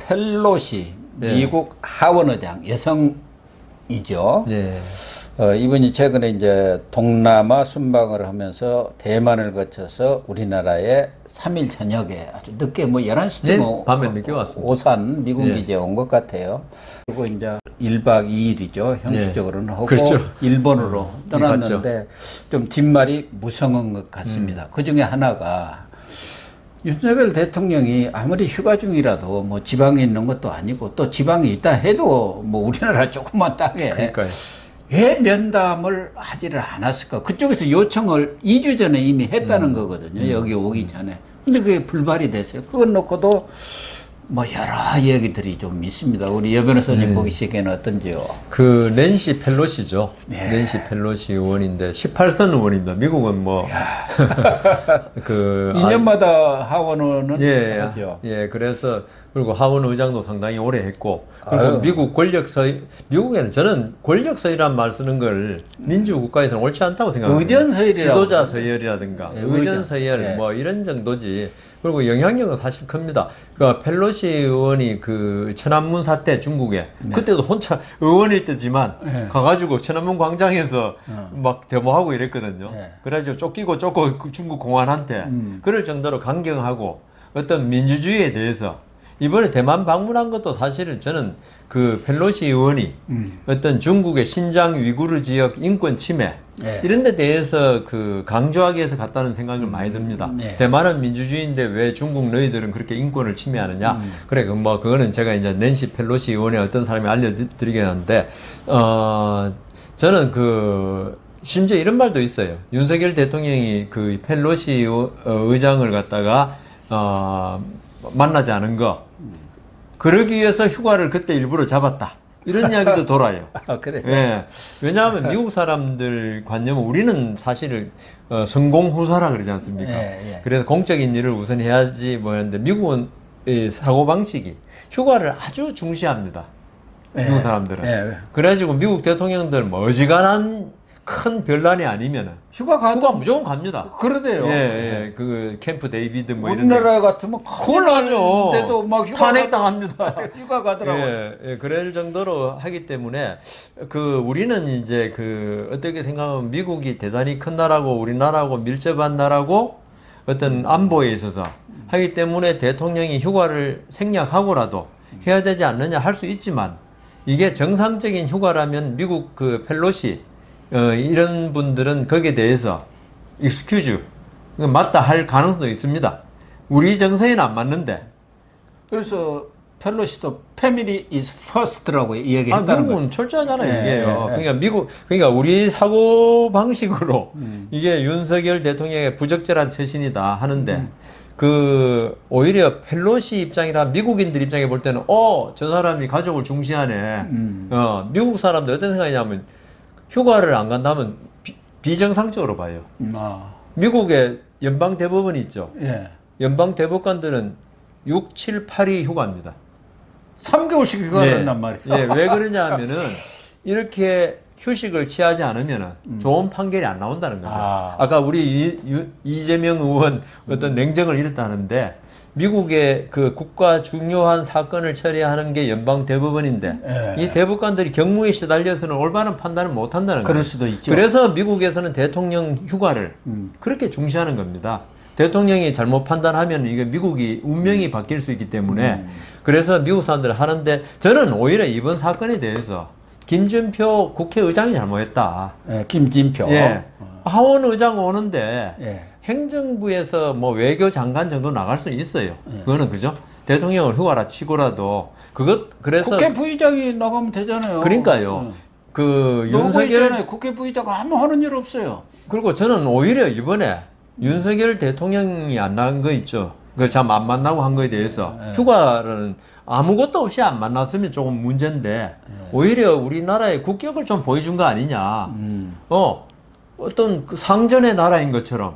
펠로시 네. 미국 하원의장 여성이죠. 네. 이분이 최근에 이제 동남아 순방을 하면서 대만을 거쳐서 우리나라에 3일 저녁에 아주 늦게 뭐 11시쯤 네, 밤에 늦게 왔습니다. 오산 미국 네. 기지에 온 것 같아요. 그리고 이제 1박 2일이죠. 형식적으로는 하고 그렇죠. 일본으로 떠났는데 좀 뒷말이 무성한 것 같습니다. 그 중에 하나가 윤석열 대통령이 아무리 휴가 중이라도 뭐 지방에 있는 것도 아니고 또 지방에 있다 해도 뭐 우리나라 조그만 땅에 그러니까요. 왜 면담을 하지를 않았을까? 그쪽에서 요청을 2주 전에 이미 했다는 거거든요. 여기 오기 전에. 근데 그게 불발이 됐어요. 그걸 놓고도 뭐 여러 얘기들이 좀 있습니다. 우리 여 변호사님 보시기에는 어떤지요? 그 낸시 펠로시죠. 네. 낸시 펠로시 의원인데 18선 의원입니다. 미국은 뭐 그 2년마다 하원은 예, 하죠. 예, 그래서 그리고 하원 의장도 상당히 오래 했고 그리고 아유. 미국 권력서의 미국에는 저는 권력서의란 말 쓰는 걸 민주국가에서는 옳지 않다고 생각합니다. 의견서열이라고 지도자 서열이라든가 예, 의견 서열 예. 뭐 이런 정도지. 그리고 영향력은 사실 큽니다. 그 펠로시 의원이 그 천안문 사태 중국에 그때도 혼자 의원일 때지만 가가지고 천안문 광장에서 막 데모하고 이랬거든요. 그래가지고 쫓기고 쫓고 그 중국 공안한테 그럴 정도로 강경하고 어떤 민주주의에 대해서 이번에 대만 방문한 것도 사실은 저는 그 펠로시 의원이 어떤 중국의 신장 위구르 지역 인권 침해 이런 데 대해서 그 강조하기 위해서 갔다는 생각이 많이 듭니다. 대만은 민주주의인데 왜 중국 너희들은 그렇게 인권을 침해하느냐. 그래, 뭐 그거는 제가 이제 낸시 펠로시 의원의 어떤 사람이 알려드리겠는데 저는 그 심지어 이런 말도 있어요. 윤석열 대통령이 그 펠로시 의장을 갖다가 만나지 않은 거 그러기 위해서 휴가를 그때 일부러 잡았다. 이런 이야기도 돌아요. 아, 그래요? 예. 왜냐하면 미국 사람들 관념은 우리는 사실 성공 후사라 그러지 않습니까? 그래서 공적인 일을 우선 해야지 뭐 하는데 미국은 이 사고방식이 휴가를 아주 중시합니다. 미국 사람들은. 그래가지고 미국 대통령들 뭐 어지간한 큰 별난이 아니면은 휴가 무조건 갑니다. 그러대요. 예. 그 캠프 데이비드 뭐 이런 우리나라 같으면 큰일 나죠. 데도 막 탄핵당합니다. 휴가 가더라고요. 예, 그럴 정도로 하기 때문에 그 우리는 이제 그 어떻게 생각하면 미국이 대단히 큰 나라고 우리나라하고 밀접한 나라고 어떤 안보에 있어서 하기 때문에 대통령이 휴가를 생략하고라도 해야 되지 않느냐 할 수 있지만 이게 정상적인 휴가라면 미국 그 펠로시 이런 분들은 거기에 대해서 excuse 맞다 할 가능성도 있습니다. 우리 정서에는 안 맞는데. 그래서 펠로시도 패밀리 is first라고 얘기했다는 거예요. 미국은 철저하잖아요, 이게요. 그러니까 우리 사고 방식으로 이게 윤석열 대통령의 부적절한 처신이다 하는데 그 오히려 펠로시 입장이라 미국인들 입장에 볼 때는 저 사람이 가족을 중시하네. 미국 사람들 어떤 생각이냐면 휴가를 안 간다면 비정상적으로 봐요. 미국의 연방 대법원이 있죠. 연방 대법관들은 6, 7, 8이 휴가입니다. 3개월씩 휴가를 한단 말이에요. 왜 그러냐 하면은 이렇게 휴식을 취하지 않으면은 좋은 판결이 안 나온다는 거죠. 아까 우리 이재명 의원 어떤 냉정을 잃었다는데 미국의 그 국가 중요한 사건을 처리하는 게 연방 대법원인데 이 대법관들이 경무에 시달려서는 올바른 판단을 못 한다는 거예요. 그럴 수도 있죠. 그래서 미국에서는 대통령 휴가를 그렇게 중시하는 겁니다. 대통령이 잘못 판단하면 이게 미국이 운명이 바뀔 수 있기 때문에 그래서 미국 사람들 하는데 저는 오히려 이번 사건에 대해서 김진표 국회의장이 잘못했다. 김진표. 하원 의장 오는데 행정부에서 뭐 외교장관 정도 나갈 수 있어요. 그거는 그죠? 대통령을 휴가라 치고라도 그래서 국회 부의장이 나가면 되잖아요. 그러니까요. 그 윤석열 국회 부의장 아무 하는 일 없어요. 그리고 저는 오히려 이번에 윤석열 대통령이 안 나간 거 있죠. 그 참 안 만나고 한 거에 대해서 휴가를 아무것도 없이 안 만났으면 조금 문제인데 오히려 우리나라의 국격을 좀 보여준 거 아니냐. 어떤 그 상전의 나라인 것처럼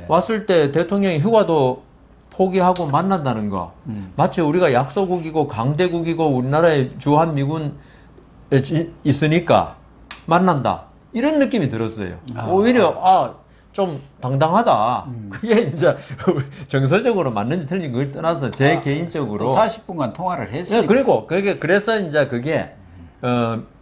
왔을 때 대통령이 휴가도 포기하고 만난다는 거 마치 우리가 약소국이고 강대국이고 우리나라에 주한미군 있으니까 만난다 이런 느낌이 들었어요. 오히려 좀 당당하다. 그게 이제 정서적으로 맞는지 틀린지 그걸 떠나서 제 개인적으로 40분간 통화를 했으니까. 네, 그리고 그래서 이제 그게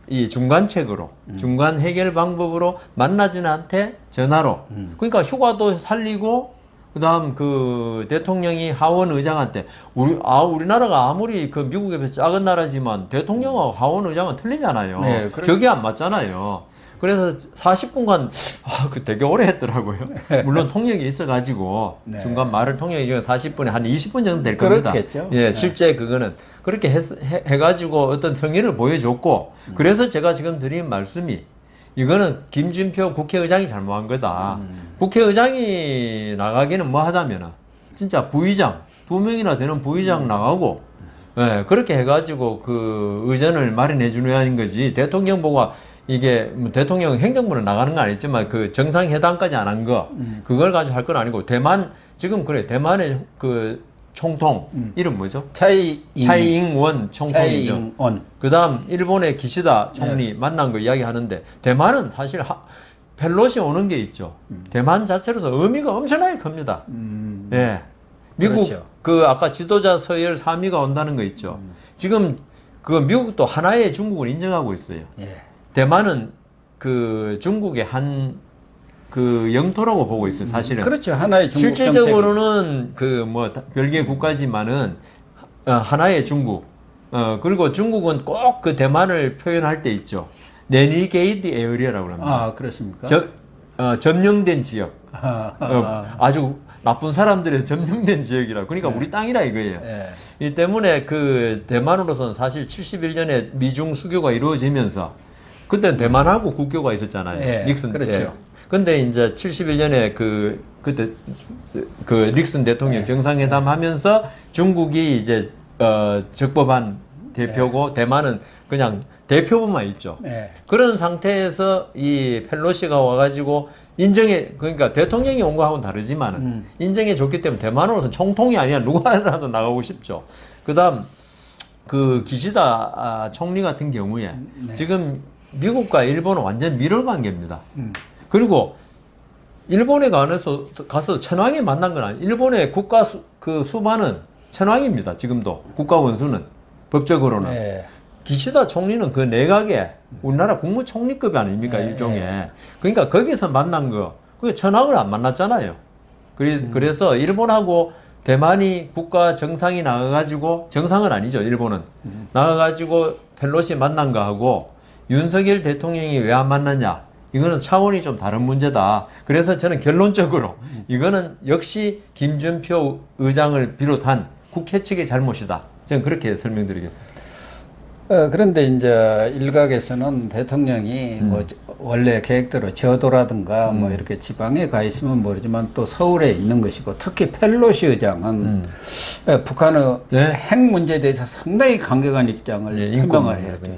이 중간책으로 중간 해결 방법으로 만나지는 않대 전화로. 그러니까 휴가도 살리고 그다음 그 대통령이 하원 의장한테 우리나라가 아무리 그 미국에 비해 작은 나라지만 대통령하고 하원 의장은 틀리잖아요. 네, 격이 안 맞잖아요. 그래서 40분간 그 되게 오래 했더라고요. 물론 통역이 있어가지고 네. 중간 말을 통역이 40분에 한 20분 정도 될 겁니다. 그렇겠죠. 예, 실제 그거는 그렇게 해가지고 어떤 성의를 보여줬고 그래서 제가 지금 드린 말씀이 이거는 김진표 국회의장이 잘못한 거다. 국회의장이 나가기는 뭐 하다면은 진짜 부의장 2명이나 되는 부의장 나가고 예, 그렇게 해가지고 그 의전을 마련해 주는 거지 대통령 보고 이게 뭐 대통령 행정부는 나가는 건 아니지만 그 정상회담까지 안 한 거 그걸 가지고 할 건 아니고 대만 지금 그래 대만의 그 총통 이름 뭐죠? 차이잉원 총통이죠. 차이잉원. 그다음 일본의 기시다 총리 만난 거 이야기하는데 대만은 사실 펠로시 오는 게 있죠. 대만 자체로서 의미가 엄청나게 큽니다. 예. 미국 그렇죠. 그 아까 지도자 서열 3위가 온다는 거 있죠. 지금 그 미국도 하나의 중국을 인정하고 있어요. 예. 대만은 그 중국의 한 그 영토라고 보고 있어요. 사실은. 그렇죠. 하나의 중국 실질적으로는 그 뭐 별개 국가지만은 하나의 중국. 그리고 중국은 꼭 그 대만을 표현할 때 있죠. 네니게이드 에어리어라고 합니다. 아, 그렇습니까? 점령된 지역. 아. 아주 나쁜 사람들의 점령된 지역이라. 그러니까 우리 땅이라 이거예요. 이 때문에 그 대만으로서는 사실 71년에 미중 수교가 이루어지면서 그때는 대만하고 국교가 있었잖아요. 닉슨 그렇죠. 때. 근데 이제 71년에 그때 그 닉슨 대통령 정상회담 하면서 중국이 이제 적법한 대표고 대만은 그냥 대표부만 있죠. 그런 상태에서 이 펠로시가 와가지고 그러니까 대통령이 온 거하고는 다르지만은 인정해 줬기 때문에 대만으로서는 총통이 아니라 누구라도 나가고 싶죠. 그다음 그 기시다 총리 같은 경우에 지금 미국과 일본은 완전 밀월 관계입니다. 그리고 일본에 가서 천황이 만난 건 아니에요. 일본의 국가 그 수반은 천황입니다. 지금도 국가 원수는 법적으로는. 기시다 총리는 그 내각의 우리나라 국무총리급이 아닙니까 일종의. 그러니까 거기서 만난 거. 그게 천황을 안 만났잖아요. 그래서 일본하고 대만이 국가 정상이 나가가지고 정상은 아니죠 일본은. 나가가지고 펠로시 만난 거하고 윤석열 대통령이 왜 안 만났냐. 이거는 차원이 좀 다른 문제다. 그래서 저는 결론적으로 이거는 역시 김준표 의장을 비롯한 국회 측의 잘못이다. 저는 그렇게 설명드리겠습니다. 그런데 이제 일각에서는 대통령이 뭐 원래 계획대로 저도라든가 뭐 이렇게 지방에 가 있으면 모르지만 또 서울에 있는 것이고 특히 펠로시 의장은 북한의 핵 문제에 대해서 상당히 강경한 입장을 표명을 해야죠.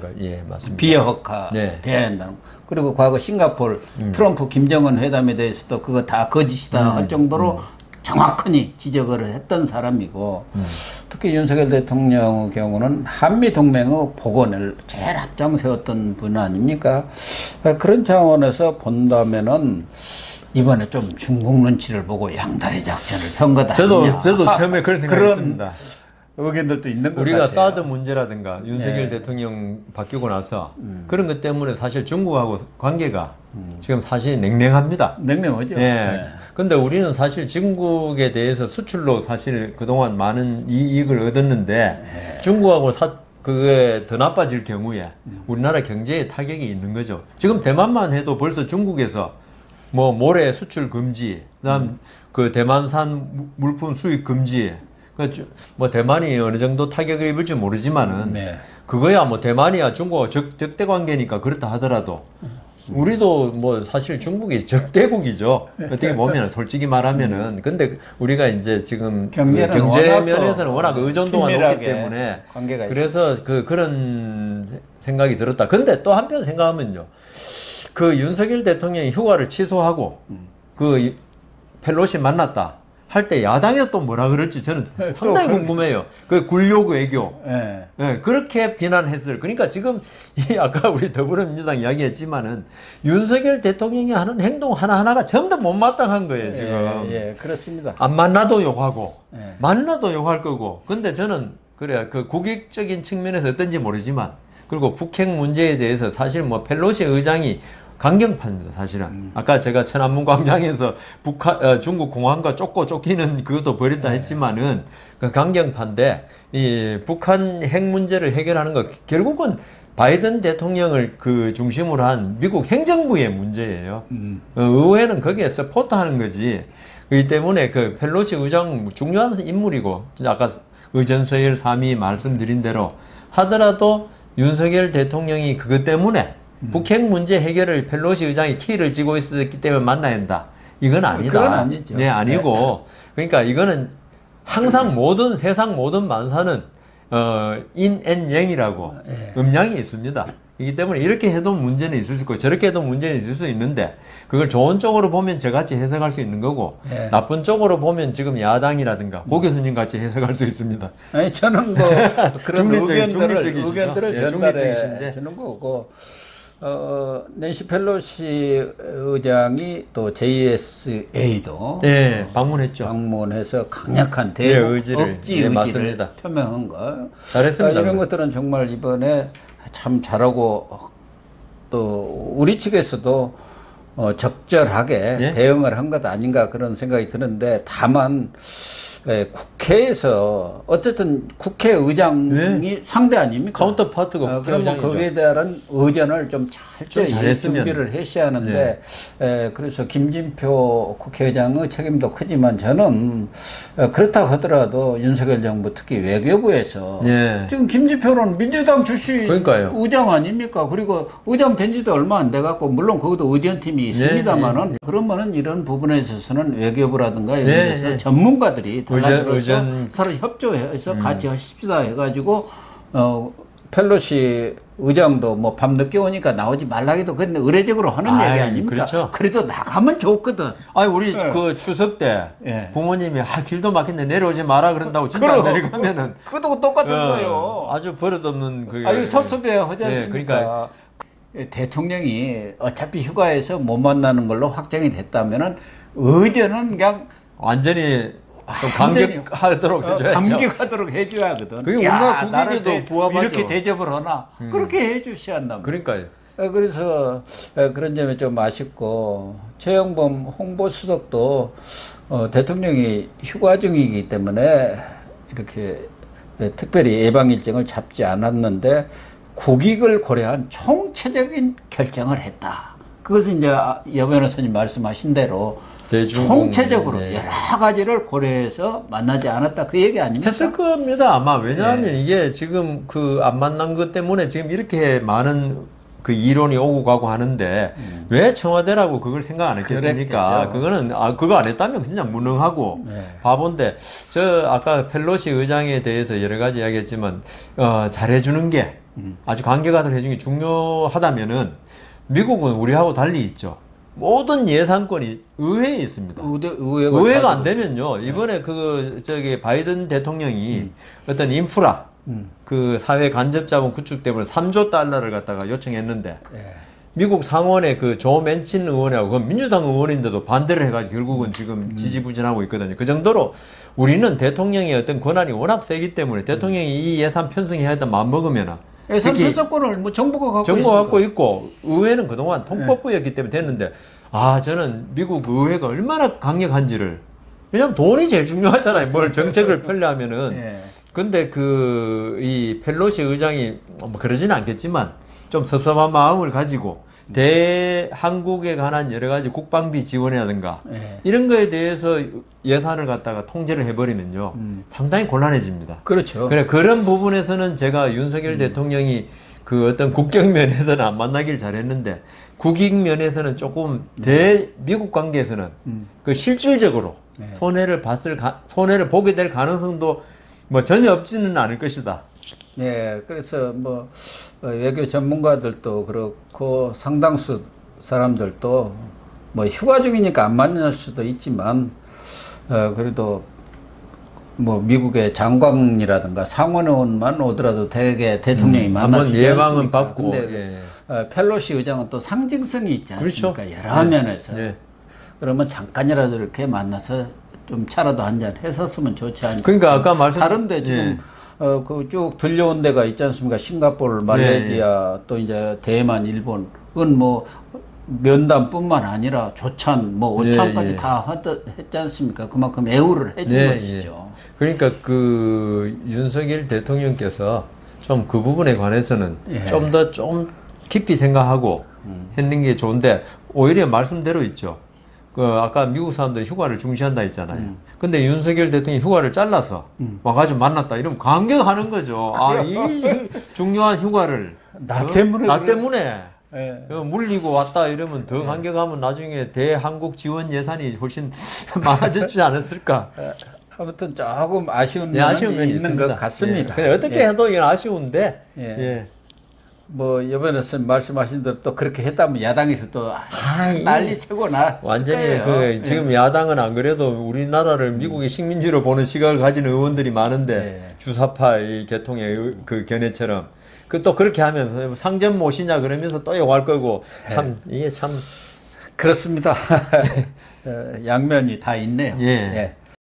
맞습니다. 비핵화돼야 한다는 거. 그리고 과거 싱가포르 트럼프 김정은 회담에 대해서도 그거 다 거짓이다 할 정도로 정확하니 지적을 했던 사람이고 특히 윤석열 대통령의 경우는 한미동맹의 복원을 제일 앞장 세웠던 분 아닙니까? 그런 차원에서 본다면은 이번에 좀 중국 눈치를 보고 양다리 작전을 편 거다. 저도 처음에 그런 생각했습니다. 의견들도 있는 것 우리가 같아요. 사드 문제라든가 윤석열 대통령 바뀌고 나서 그런 것 때문에 사실 중국하고 관계가 지금 사실 냉랭합니다. 냉랭하죠. 근데 우리는 사실 중국에 대해서 수출로 사실 그동안 많은 이익을 얻었는데 중국하고 그게 더 나빠질 경우에 우리나라 경제에 타격이 있는 거죠. 지금 대만만 해도 벌써 중국에서 뭐 모래 수출 금지, 그다음 그 대만산 물품 수입 금지. 뭐 대만이 어느 정도 타격을 입을지 모르지만은 그거야 뭐 대만이야 중국하고 적대 관계니까 그렇다 하더라도 우리도 뭐 사실 중국이 적대국이죠. 어떻게 보면 솔직히 말하면은 근데 우리가 이제 지금 경제 면에서는 워낙 의존도가 높기 때문에 그래서 그런 생각이 들었다. 근데 또 한편 생각하면요. 그 윤석열 대통령이 휴가를 취소하고 그 펠로시 만났다. 할 때 야당에서 또 뭐라 그럴지 저는 상당히 궁금해요. 그 굴욕 외교. 예. 예, 그렇게 비난했어요. 그러니까 지금 이 아까 우리 더불어민주당 이야기했지만은 윤석열 대통령이 하는 행동 하나하나가 전부 다 못마땅한 거예요, 지금. 예, 그렇습니다. 안 만나도 욕하고, 예. 만나도 욕할 거고. 근데 저는 그래, 그 국익적인 측면에서 어떤지 모르지만, 그리고 북핵 문제에 대해서 사실 뭐 펠로시 의장이 강경파입니다, 사실은. 아까 제가 천안문 광장에서 중국 공항과 쫓기는 그것도 벌였다 했지만은 그 강경파인데 이 북한 핵 문제를 해결하는 거 결국은 바이든 대통령을 그 중심으로 한 미국 행정부의 문제예요. 의회는 거기에 서포트하는 거지. 그렇기 때문에 그 펠로시 의장 중요한 인물이고 아까 의전서열 3위 말씀드린 대로 하더라도 윤석열 대통령이 그것 때문에 북핵 문제 해결을 펠로시 의장이 키를 쥐고 있었기 때문에 만나야 한다. 이건 아니다. 그건 아니죠. 네, 아니고. 그러니까 이거는 항상 세상 모든 만사는 인앤양이라고 음양이 있습니다. 이기 때문에 이렇게 해도 문제는 있을 수 있고 저렇게 해도 문제는 있을 수 있는데 그걸 좋은 쪽으로 보면 저같이 해석할 수 있는 거고 나쁜 쪽으로 보면 지금 야당이라든가 고 교수님 같이 해석할 수 있습니다. 아니 저는 뭐 그런 중립적이시죠? 의견들을 예, 전달해 중립적이신데. 주는 거고 낸시 펠로시 의장이 또 JSA도 네, 방문했죠. 방문해서 강력한 네, 대북 의지를. 억지 네, 의지를 맞습니다. 표명한 거. 잘했습니다. 이런 것들은 정말 이번에 참 잘하고 또 우리 측에서도 적절하게 예? 대응을 한 것 아닌가 그런 생각이 드는데 다만 국회에서 어쨌든 국회의장이 상대 아닙니까? 카운터파트가 그러면 거기에 대한 의전을 좀 철저히 잘했으면. 준비를 했어야 하는데 그래서 김진표 국회의장의 책임도 크지만 저는 그렇다고 하더라도 윤석열 정부 특히 외교부에서 예. 지금 김진표는 민주당 출신 그러니까요. 의장 아닙니까? 그리고 의장 된 지도 얼마 안 돼갖고 물론 거기도 의전팀이 있습니다만은 그러면은 이런 부분에 있어서는 외교부라든가 이런 데서 전문가들이 달라들어서 서로 협조해서 같이 하십시다 해가지고 펠로시 의장도 뭐 밤늦게 오니까 나오지 말라기도 근데 의례적으로 하는 얘기 아닙니까? 그렇죠. 그래도 나가면 좋거든. 아니 우리 그 추석 때 부모님이 길도 막힌데 내려오지 마라 그런다고 진짜 안 내려가면은 그것도 똑같은 거예요. 아주 버릇없는 그 아유 섭섭해 하지 않습니까? 그러니까 대통령이 어차피 휴가에서 못 만나는 걸로 확정이 됐다면은 의전은 그냥 완전히 좀 감격하도록 해줘야죠. 감격하도록 해줘야 하거든. 그게 우리나라 국익에도 부합하죠. 이렇게 대접을 하나 그렇게 해주셔야 한다면. 그러니까요. 그래서 그런 점이 좀 아쉽고 최영범 홍보수석도 대통령이 휴가 중이기 때문에 이렇게 특별히 예방 일정을 잡지 않았는데 국익을 고려한 총체적인 결정을 했다. 그것은 이제 여 변호사님 말씀하신 대로 총체적으로 여러 가지를 고려해서 만나지 않았다 그 얘기 아닙니까? 했을 겁니다 아마. 왜냐하면 이게 지금 그 안 만난 것 때문에 지금 이렇게 많은 그 이론이 오고 가고 하는데 왜 청와대라고 그걸 생각 안 했겠습니까? 그거는 그거 안 했다면 진짜 무능하고 바본데 저 아까 펠로시 의장에 대해서 여러 가지 이야기했지만 잘해주는 게 아주 관계가들 해주는 게 중요하다면은 미국은 우리하고 달리 있죠. 모든 예산권이 의회에 있습니다. 의회가 안 되면요. 이번에 바이든 대통령이 어떤 인프라, 그 사회 간접 자본 구축 때문에 3조 달러를 갖다가 요청했는데, 미국 상원의 그 조 맨친 의원하고 그 민주당 의원인데도 반대를 해가지고 결국은 지금 지지부진하고 있거든요. 그 정도로 우리는 대통령의 어떤 권한이 워낙 세기 때문에 대통령이 이 예산 편성해야 했다 마음먹으면은 예산 편성권을 뭐 정부가 갖고 있고 의회는 그동안 통법부였기 때문에 됐는데 저는 미국 의회가 얼마나 강력한지를 왜냐면 돈이 제일 중요하잖아요. 뭘 정책을 펴려면은 근데 이 펠로시 의장이 뭐 그러지는 않겠지만 좀 섭섭한 마음을 가지고 한국에 관한 여러 가지 국방비 지원이라든가 이런 거에 대해서 예산을 갖다가 통제를 해버리면요 상당히 곤란해집니다. 그렇죠. 그런 부분에서는 제가 윤석열 대통령이 그 어떤 국격 면에서는 안 만나길 잘했는데 국익 면에서는 조금 미국 관계에서는 그 실질적으로 손해를 보게 될 가능성도 뭐 전혀 없지는 않을 것이다. 그래서 뭐 외교 전문가들도 그렇고 상당수 사람들도 뭐 휴가 중이니까 안 만날 수도 있지만 그래도 뭐 미국의 장관이라든가 상원의원만 오더라도 대개 대통령이 만나주지 예방은 않습니까? 받고. 근데 펠로시 의장은 또 상징성이 있지 않습니까? 그렇죠. 여러 면에서. 네. 그러면 잠깐이라도 이렇게 만나서 좀 차라도 한잔 했었으면 좋지 않을까. 그러니까 아까 말씀 다른데 지금 그 쭉 들려온 데가 있지 않습니까? 싱가포르, 말레이시아, 또 이제 대만, 일본. 그건 뭐 면담뿐만 아니라 조찬, 뭐 오찬까지 다 했지 않습니까? 그만큼 애우를 해준 것이죠. 그러니까 그 윤석열 대통령께서 좀 그 부분에 관해서는 좀 더 좀 깊이 생각하고 했는 게 좋은데 오히려 말씀대로 있죠. 그 아까 미국 사람들 휴가를 중시한다 했잖아요. 근데 윤석열 대통령이 휴가를 잘라서 와가지고 만났다 이러면 감격하는 거죠. 아, 이 중요한 휴가를 나 때문에 나 때문에 예. 물리고 왔다 이러면 더 감격하면 나중에 대한국 지원 예산이 훨씬 많아졌지 않았을까? 아무튼 조금 아쉬운 네, 면은 아쉬운 면이 있는 있습니다. 것 같습니다. 근데 어떻게 해도 이건 아쉬운데. 예. 뭐 이번에 말씀하신 대로 또 그렇게 했다면 야당에서 또 난리 치고 나 완전히 그 지금 야당은 안 그래도 우리나라를 미국의 식민지로 보는 시각을 가진 의원들이 많은데 주사파 이 계통의 그 견해처럼 그 또 그렇게 하면 상전 모시냐 그러면서 또 욕할 거고 참 이게 참 그렇습니다. 양면이 다 있네요. 예.